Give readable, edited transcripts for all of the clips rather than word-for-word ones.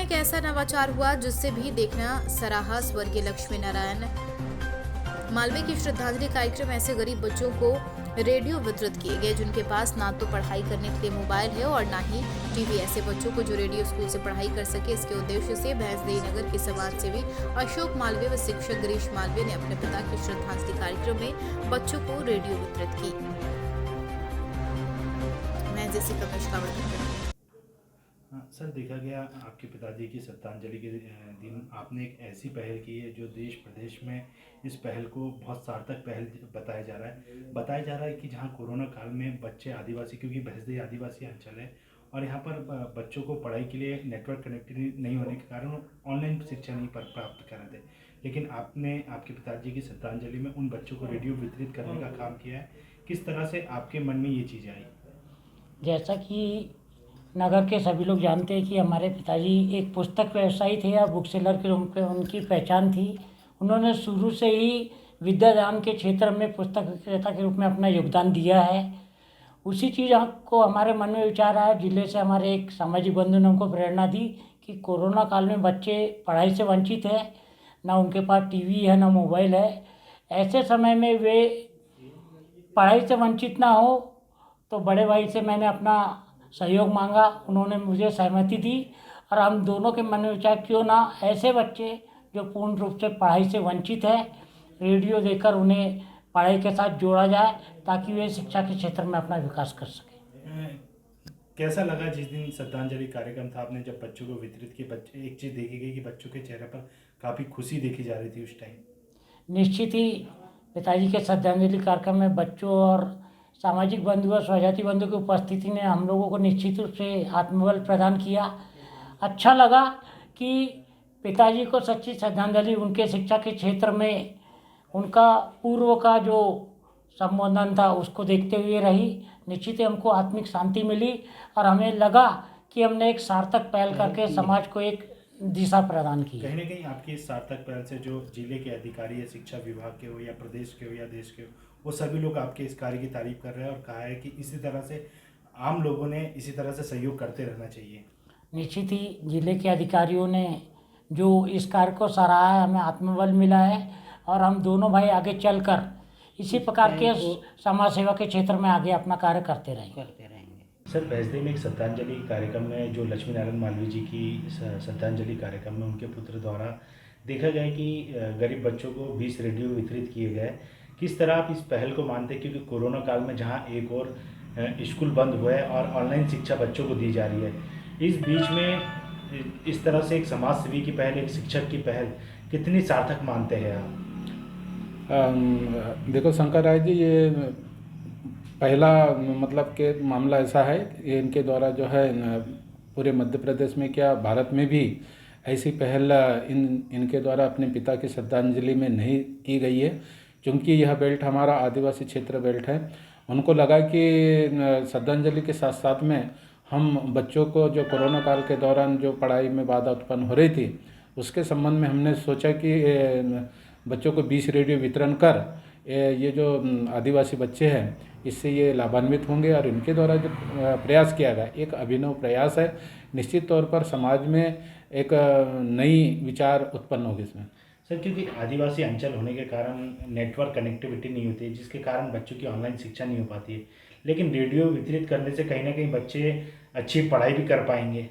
एक ऐसा नवाचार हुआ जिससे भी देखना सराहा स्वर्गीय लक्ष्मी नारायण मालवीय की श्रद्धांजलि कार्यक्रम। ऐसे गरीब बच्चों को रेडियो वितरित किए गए जिनके पास ना तो पढ़ाई करने के लिए मोबाइल है और ना ही टीवी। ऐसे बच्चों को जो रेडियो स्कूल से पढ़ाई कर सके, इसके उद्देश्य से भैंसदेही नगर के समाज सेवी अशोक मालवीय व शिक्षक गिरीश मालवीय ने अपने पिता की श्रद्धांजलि कार्यक्रम में बच्चों को रेडियो वितरित की। मैं जैसी कमेश कावड़। हाँ सर, देखा गया आपके पिताजी की श्रद्धांजलि के दिन आपने एक ऐसी पहल की है जो देश प्रदेश में इस पहल को बहुत सार्थक पहल बताया जा रहा है कि जहाँ कोरोना काल में बच्चे आदिवासी, क्योंकि भैंसदेही आदिवासी अंचल है और यहाँ पर बच्चों को पढ़ाई के लिए नेटवर्क कनेक्टिविटी नहीं होने के कारण ऑनलाइन शिक्षा नहीं प्राप्त कर रहे थे, लेकिन आपने आपके पिताजी की श्रद्धांजलि में उन बच्चों को रेडियो वितरित करने का काम किया है। किस तरह से आपके मन में ये चीज़ें आई? जैसा कि नगर के सभी लोग जानते हैं कि हमारे पिताजी एक पुस्तक व्यवसायी थे या बुक सेलर के रूप में उनकी पहचान थी। उन्होंने शुरू से ही विद्यादान के क्षेत्र में पुस्तक विक्रेता के रूप में अपना योगदान दिया है। उसी चीज़ को हमारे मन में विचार आया। जिले से हमारे एक सामाजिक बंधु ने हमको प्रेरणा दी कि कोरोना काल में बच्चे पढ़ाई से वंचित हैं, ना उनके पास टीवी है ना मोबाइल है। ऐसे समय में वे पढ़ाई से वंचित ना हो, तो बड़े भाई से मैंने अपना सहयोग मांगा। उन्होंने मुझे सहमति दी और हम दोनों के मन में विचार क्यों ना ऐसे बच्चे जो पूर्ण रूप से पढ़ाई से वंचित है, रेडियो देकर उन्हें पढ़ाई के साथ जोड़ा जाए ताकि वे शिक्षा के क्षेत्र में अपना विकास कर सकें। कैसा लगा जिस दिन श्रद्धांजलि कार्यक्रम था, आपने जब बच्चों को वितरित किए? बच्चे, एक चीज़ देखी गई कि बच्चों के चेहरे पर काफ़ी खुशी देखी जा रही थी उस टाइम। निश्चित ही पिताजी के श्रद्धांजलि कार्यक्रम में बच्चों और सामाजिक बंधु और स्वजाति बंधु की उपस्थिति ने हम लोगों को निश्चित रूप से आत्मबल प्रदान किया। अच्छा लगा कि पिताजी को सच्ची श्रद्धांजलि उनके शिक्षा के क्षेत्र में उनका पूर्व का जो संबोधन था उसको देखते हुए रही। निश्चित ही हमको आत्मिक शांति मिली और हमें लगा कि हमने एक सार्थक पहल करके समाज को एक दिशा प्रदान की। कहीं ना कहीं आपकी इस सार्थक पहल से जो जिले के अधिकारी है, शिक्षा विभाग के हो या प्रदेश के हो या देश के हो, वो सभी लोग आपके इस कार्य की तारीफ कर रहे हैं और कहा है कि इसी तरह से आम लोगों ने इसी तरह से सहयोग करते रहना चाहिए। निश्चित ही जिले के अधिकारियों ने जो इस कार्य को सराहा है, हमें आत्मबल मिला है और हम दोनों भाई आगे चलकर इसी प्रकार के समाज सेवा के क्षेत्र में आगे अपना कार्य करते रहेंगे। सर, भैंसदेही में एक श्रद्धांजलि कार्यक्रम में जो लक्ष्मी नारायण मालवीय जी की श्रद्धांजलि कार्यक्रम में उनके पुत्र द्वारा देखा गया कि गरीब बच्चों को 20 रेडियो वितरित किए गए। किस तरह आप इस पहल को मानते हैं, क्योंकि कोरोना काल में जहां एक और स्कूल बंद हुआ है और ऑनलाइन शिक्षा बच्चों को दी जा रही है, इस बीच में इस तरह से एक समाज सेवी की पहल, एक शिक्षक की पहल कितनी सार्थक मानते हैं आप? देखो शंकर राय जी, ये पहला मतलब के मामला ऐसा है, ये इनके द्वारा जो है पूरे मध्य प्रदेश में क्या भारत में भी ऐसी पहल इनके द्वारा अपने पिता की श्रद्धांजलि में नहीं की गई है। क्योंकि यह बेल्ट हमारा आदिवासी क्षेत्र बेल्ट है, उनको लगा कि श्रद्धांजलि के साथ साथ में हम बच्चों को जो कोरोना काल के दौरान जो पढ़ाई में बाधा उत्पन्न हो रही थी उसके संबंध में हमने सोचा कि बच्चों को 20 रेडियो वितरण कर ये जो आदिवासी बच्चे हैं इससे ये लाभान्वित होंगे और इनके द्वारा जो प्रयास किया गया एक अभिनव प्रयास है। निश्चित तौर पर समाज में एक नई विचार उत्पन्न होगी इसमें। सर, क्योंकि आदिवासी अंचल होने के कारण नेटवर्क कनेक्टिविटी नहीं होती है, जिसके कारण बच्चों की ऑनलाइन शिक्षा नहीं हो पाती है, लेकिन रेडियो वितरित करने से कहीं ना कहीं बच्चे अच्छी पढ़ाई भी कर पाएंगे।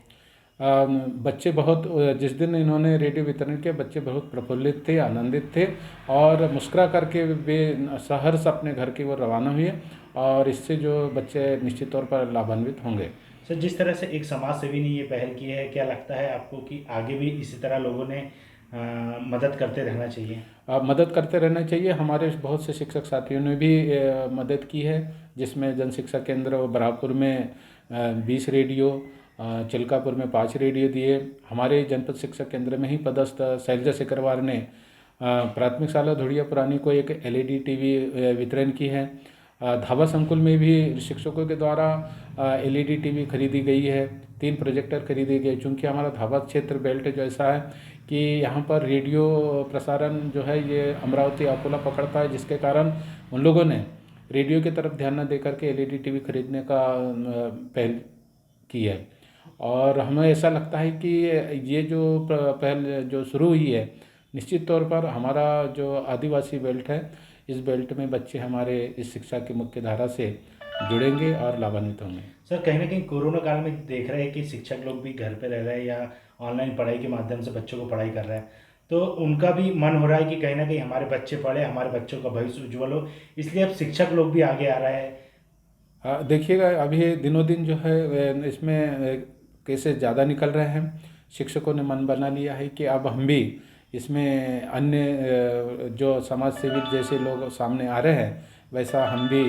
बच्चे बहुत, जिस दिन इन्होंने रेडियो वितरण किया बच्चे बहुत प्रफुल्लित थे, आनंदित थे और मुस्कुरा करके वे सहर्ष अपने घर की ओर रवाना हुए और इससे जो बच्चे निश्चित तौर पर लाभान्वित होंगे। सर, जिस तरह से एक समाज सेवी ने ये पहल की है, क्या लगता है आपको कि आगे भी इसी तरह लोगों ने मदद करते रहना चाहिए? मदद करते रहना चाहिए। हमारे बहुत से शिक्षक साथियों ने भी मदद की है, जिसमें जन शिक्षा केंद्र बराहपुर में 20 रेडियो, चिल्कापुर में 5 रेडियो दिए। हमारे जनपद शिक्षा केंद्र में ही पदस्थ शैलजा सिकरवार ने प्राथमिक शाला धुड़िया पुरानी को एक LED टीवी वितरण की है। धाबा संकुल में भी शिक्षकों के द्वारा LED टीवी खरीदी गई है, 3 प्रोजेक्टर खरीदे गए। चूँकि हमारा धाबा क्षेत्र बेल्ट जो ऐसा है कि यहाँ पर रेडियो प्रसारण जो है ये अमरावती अकोला पकड़ता है, जिसके कारण उन लोगों ने रेडियो की तरफ ध्यान न देकर के LED टीवी खरीदने का पहल की है। और हमें ऐसा लगता है कि ये जो पहल जो शुरू हुई है, निश्चित तौर पर हमारा जो आदिवासी बेल्ट है, इस बेल्ट में बच्चे हमारे इस शिक्षा की मुख्य धारा से जुड़ेंगे और लाभान्वित होंगे। सर कहीं ना कहीं कोरोना काल में देख रहे हैं कि शिक्षक लोग भी घर पे रह रहे हैं या ऑनलाइन पढ़ाई के माध्यम से बच्चों को पढ़ाई कर रहे हैं, तो उनका भी मन हो रहा है कि कहीं ना कहीं हमारे बच्चे पढ़े, हमारे बच्चों का भविष्य उज्जवल हो, इसलिए अब शिक्षक लोग भी आगे आ रहे हैं। देखिएगा अभी दिनों दिन जो है इसमें केसेस ज़्यादा निकल रहे हैं। शिक्षकों ने मन बना लिया है कि अब हम भी इसमें अन्य जो समाज सेवी जैसे लोग सामने आ रहे हैं, वैसा हम भी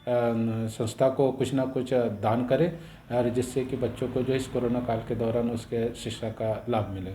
संस्था को कुछ ना कुछ दान करें, और जिससे कि बच्चों को जो इस कोरोना काल के दौरान उसके शिक्षा का लाभ मिले।